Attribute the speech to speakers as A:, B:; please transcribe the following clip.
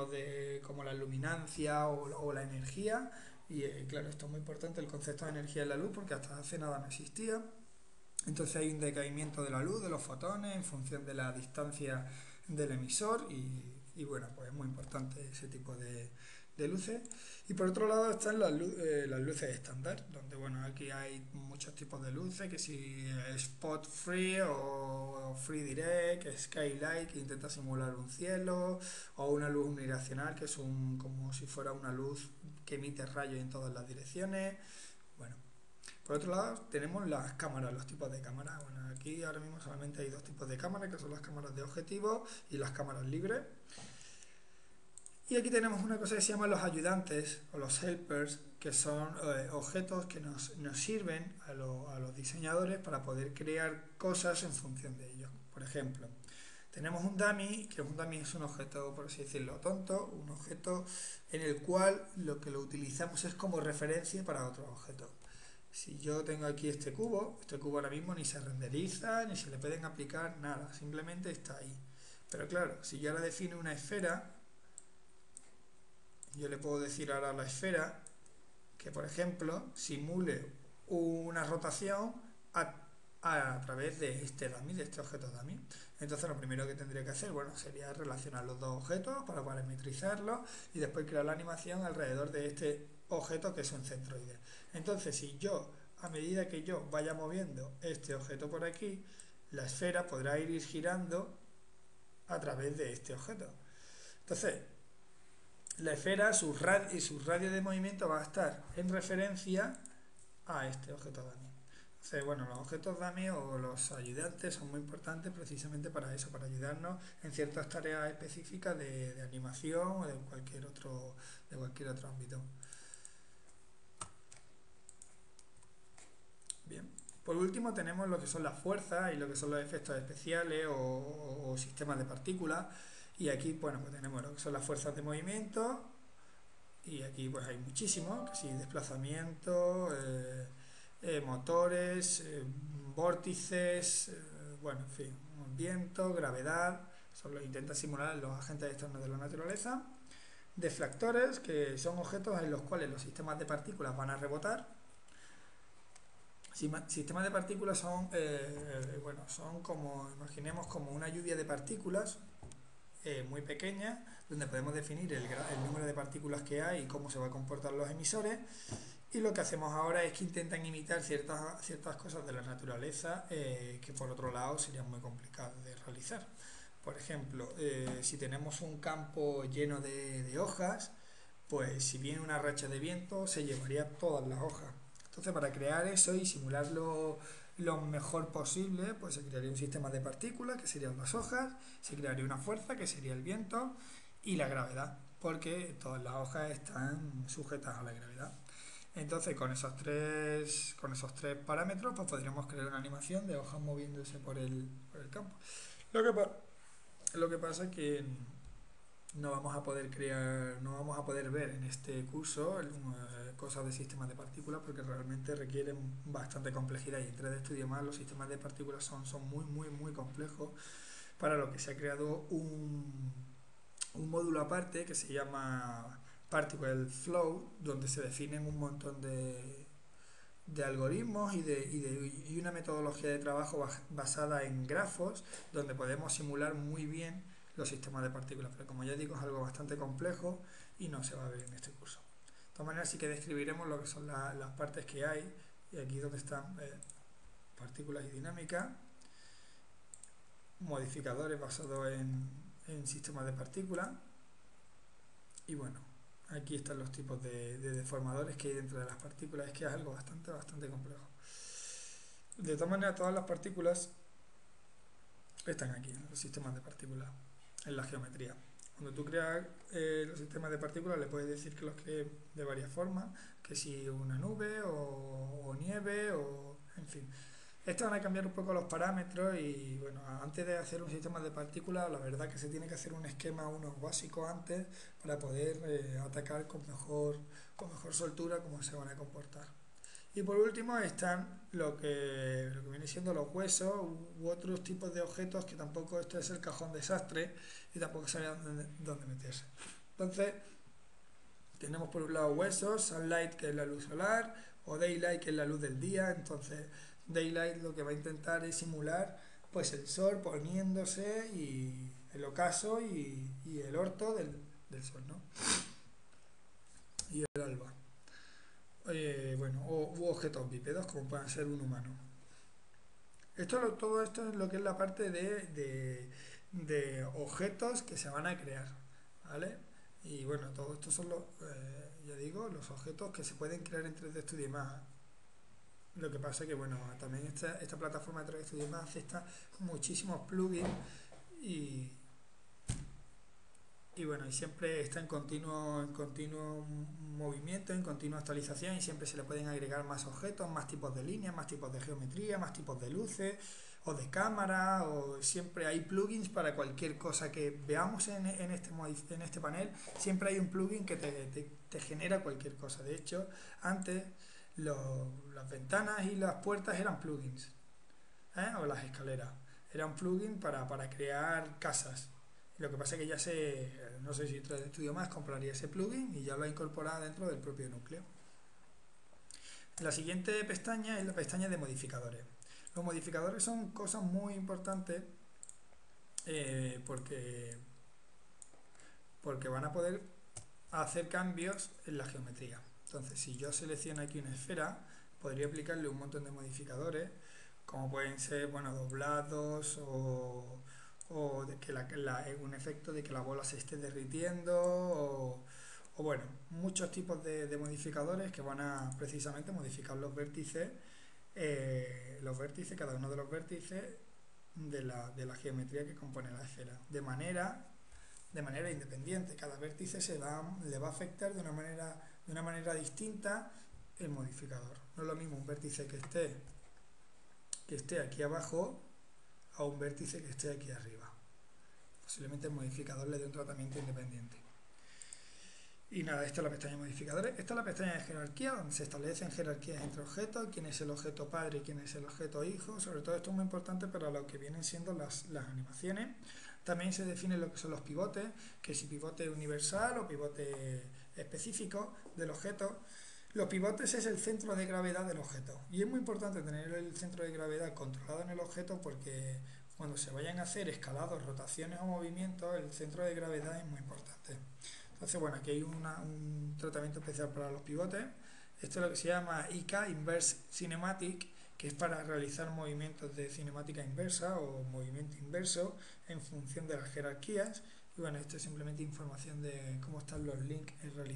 A: conceptos de como la luminancia o la energía. Y claro, esto es muy importante, el concepto de energía en la luz, porque hasta hace nada no existía. Entonces hay un decaimiento de la luz, de los fotones, en función de la distancia del emisor y bueno, pues es muy importante ese tipo de luces. Y por otro lado están las luces estándar, donde bueno, aquí hay muchos tipos de luces, que si spot free o free direct, skylight, que intenta simular un cielo, o una luz unidireccional, que es como si fuera una luz que emite rayos en todas las direcciones. Bueno, por otro lado, tenemos las cámaras, los tipos de cámaras. Bueno, aquí ahora mismo solamente hay dos tipos de cámaras, que son las cámaras de objetivo y las cámaras libres. Y aquí tenemos una cosa que se llama los ayudantes o los helpers, que son objetos que nos sirven a los diseñadores para poder crear cosas en función de ellos. Por ejemplo, tenemos un dummy, que un dummy es un objeto, por así decirlo, tonto, un objeto en el cual lo que lo utilizamos es como referencia para otros objetos. Si yo tengo aquí este cubo ahora mismo ni se renderiza, ni se le pueden aplicar nada, simplemente está ahí. Pero claro, si yo ahora defino una esfera, yo le puedo decir ahora a la esfera que, por ejemplo, simule una rotación a través de este dummy, de este objeto dummy. Entonces lo primero que tendría que hacer, bueno, sería relacionar los dos objetos para parametrizarlos y después crear la animación alrededor de este objeto que es un centroide. Entonces, si yo, a medida que yo vaya moviendo este objeto por aquí, la esfera podrá ir girando a través de este objeto. Entonces, la esfera, su radio de movimiento va a estar en referencia a este objeto dummy. Entonces, bueno, los objetos dummy o los ayudantes son muy importantes precisamente para eso, para ayudarnos en ciertas tareas específicas de animación o de cualquier otro ámbito. Bien. Por último tenemos lo que son las fuerzas y lo que son los efectos especiales o sistemas de partículas. Y aquí, bueno, pues tenemos lo que son las fuerzas de movimiento. Y aquí pues hay muchísimos, que sí, desplazamiento, motores, vórtices, bueno, en fin, viento, gravedad, intenta simular los agentes externos de la naturaleza. Deflectores, que son objetos en los cuales los sistemas de partículas van a rebotar. Sistemas de partículas bueno, son como, imaginemos, como una lluvia de partículas muy pequeña, donde podemos definir el número de partículas que hay y cómo se van a comportar los emisores. Y lo que hacemos ahora es que intentan imitar ciertas cosas de la naturaleza que por otro lado serían muy complicadas de realizar. Por ejemplo, si tenemos un campo lleno de hojas, pues si viene una racha de viento se llevaría todas las hojas. Entonces, para crear eso y simularlo lo mejor posible, pues se crearía un sistema de partículas, que serían las hojas, se crearía una fuerza, que sería el viento, y la gravedad, porque todas las hojas están sujetas a la gravedad. Entonces, con esos tres parámetros, pues podríamos crear una animación de hojas moviéndose por el campo. Lo que, lo que pasa es que no vamos a poder crear, no vamos a poder ver en este curso cosas de sistemas de partículas porque realmente requieren bastante complejidad y en 3D Studio Max los sistemas de partículas son muy muy muy complejos, para lo que se ha creado un módulo aparte que se llama Particle Flow, donde se definen un montón de algoritmos y una metodología de trabajo basada en grafos, donde podemos simular muy bien los sistemas de partículas, pero como ya digo es algo bastante complejo y no se va a ver en este curso. De todas maneras sí que describiremos lo que son las partes que hay, y aquí donde están partículas y dinámica, modificadores basados en sistemas de partículas, y bueno, aquí están los tipos de deformadores que hay dentro de las partículas. Es que es algo bastante complejo. De todas maneras, todas las partículas están aquí, en los sistemas de partículas, en la geometría. Cuando tú creas los sistemas de partículas, le puedes decir que los crees de varias formas, que si una nube o nieve, o en fin. Esto van a cambiar un poco los parámetros y bueno, antes de hacer un sistema de partículas, la verdad que se tiene que hacer un esquema, unos básicos antes, para poder atacar con mejor soltura cómo se van a comportar. Y por último están lo que viene siendo los huesos u otros tipos de objetos que tampoco esto es el cajón desastre y tampoco sabían dónde meterse. Entonces, tenemos por un lado huesos, sunlight, que es la luz solar, o daylight, que es la luz del día. Entonces, daylight lo que va a intentar es simular pues el sol poniéndose y el ocaso y el orto del sol, ¿no? Y el alba. Bueno, u objetos bípedos como puedan ser un humano. Todo esto es lo que es la parte de objetos que se van a crear, ¿vale? Y bueno, todo esto son ya digo, los objetos que se pueden crear en 3D Studio Max. Lo que pasa es que, bueno, también esta plataforma de 3D Studio Max acepta muchísimos plugins y, y bueno, y siempre está en continuo movimiento, en continua actualización y siempre se le pueden agregar más objetos, más tipos de líneas, más tipos de geometría, más tipos de luces o de cámara, o siempre hay plugins para cualquier cosa que veamos en este panel, siempre hay un plugin que te genera cualquier cosa. De hecho, antes las ventanas y las puertas eran plugins, o las escaleras. Era un plugin para crear casas. Lo que pasa es que no sé si 3D Studio Max compraría ese plugin y ya lo ha incorporado dentro del propio núcleo. La siguiente pestaña es la pestaña de modificadores. Los modificadores son cosas muy importantes porque van a poder hacer cambios en la geometría. Entonces, si yo selecciono aquí una esfera, podría aplicarle un montón de modificadores, como pueden ser, bueno, doblados o de que un efecto de que la bola se esté derritiendo o bueno, muchos tipos de modificadores que van a precisamente modificar los vértices, cada uno de los vértices de la geometría que compone la esfera, de manera independiente. Cada vértice le va a afectar de una manera distinta el modificador. No es lo mismo un vértice que esté aquí abajo a un vértice que esté aquí arriba. Posiblemente el modificador le dé un tratamiento independiente. Y nada, esta es la pestaña de modificadores. Esta es la pestaña de jerarquía, donde se establecen jerarquías entre objetos, quién es el objeto padre y quién es el objeto hijo. Sobre todo esto es muy importante para lo que vienen siendo las animaciones. También se define lo que son los pivotes, que si pivote universal o pivote específico del objeto. Los pivotes es el centro de gravedad del objeto. Y es muy importante tener el centro de gravedad controlado en el objeto porque cuando se vayan a hacer escalados, rotaciones o movimientos, el centro de gravedad es muy importante. Entonces, bueno, aquí hay un tratamiento especial para los pivotes. Esto es lo que se llama IK, Inverse Cinematic, que es para realizar movimientos de cinemática inversa o movimiento inverso en función de las jerarquías. Y bueno, esto es simplemente información de cómo están los links en realidad.